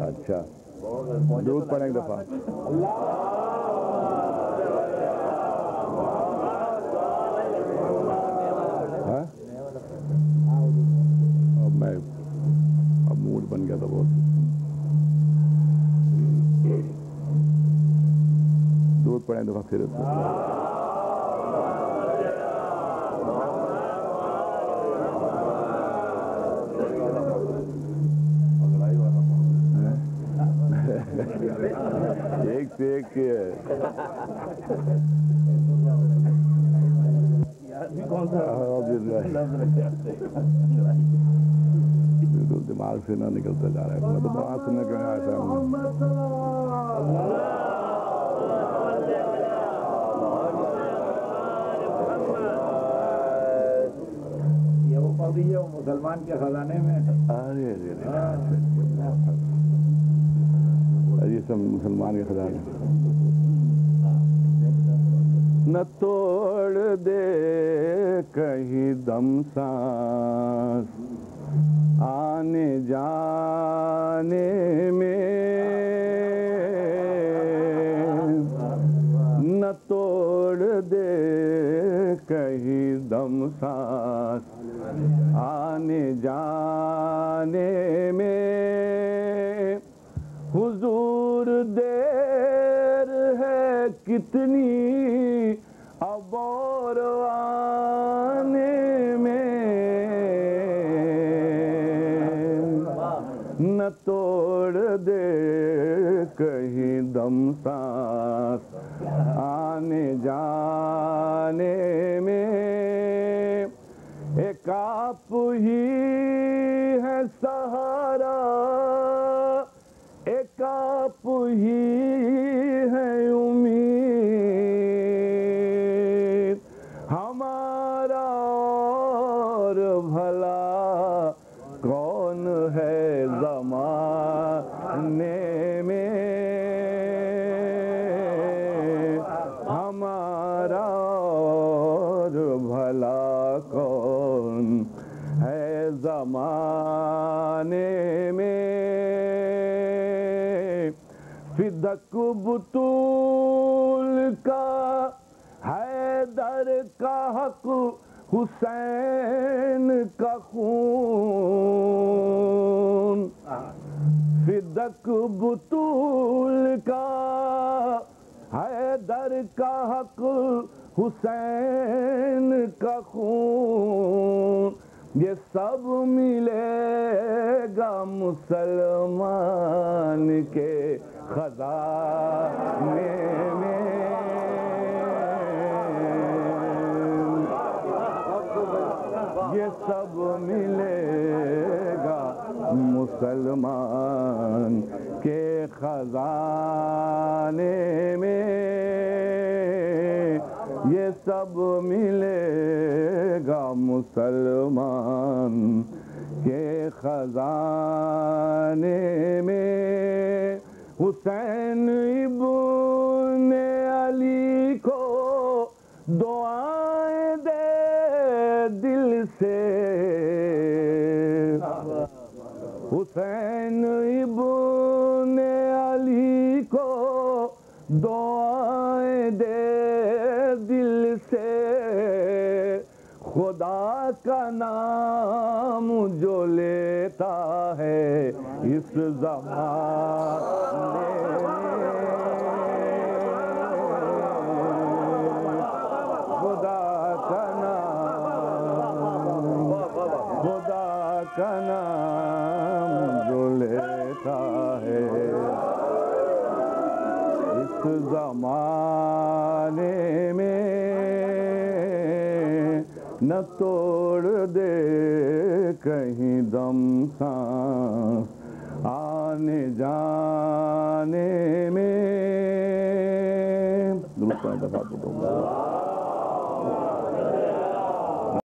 अच्छा, दूध पढ़े एक दफा। अब मूड बन गया था बहुत। दूध पड़े दफा फिर एक से एक कौन सा बिल्कुल दिमाग से ना निकलता जा रहा है। मैं तो बात सुनने के आया था। ये वो पढ़ रही है मुसलमान के खजाने में। अरे ये सब मुसलमान के खजाने। न तोड़ दे कहीं दम सांस आने जाने में, न तोड़ दे कहीं दम सांस आने जाने में। हुजूर देर है कितनी अब और आने में, न तोड़ दे कहीं दम सांस आने जाने में। एक आप ही है सहारा, एक आप ही है उम्मीद हमारा, और भला कौन है ज़माने में। हमारा और भला कौन है ज़माने में। फिदक बुतूल का हैदर का हक, हुसैन का खून। फिदक बुतूल का हैदर का हक, हुसैन का खून। ये सब मिलेगा मुसलमान के खजाने में। ये सब मिलेगा मुसलमान के खजाने में। ये सब मिलेगा मुसलमान के खजाने में। हुसैन इब्ने अली को दुआएं दे दिल से। हुसैन इब्ने अली को दुआएं दे दिल से। खुदा का नाम जो लेता है इस ज़माने में, खुदा का नाम जो लेता है इस ज़माने में, न तोड़ दे कहीं दम सांस आने जाने में। दूसरा दफा तो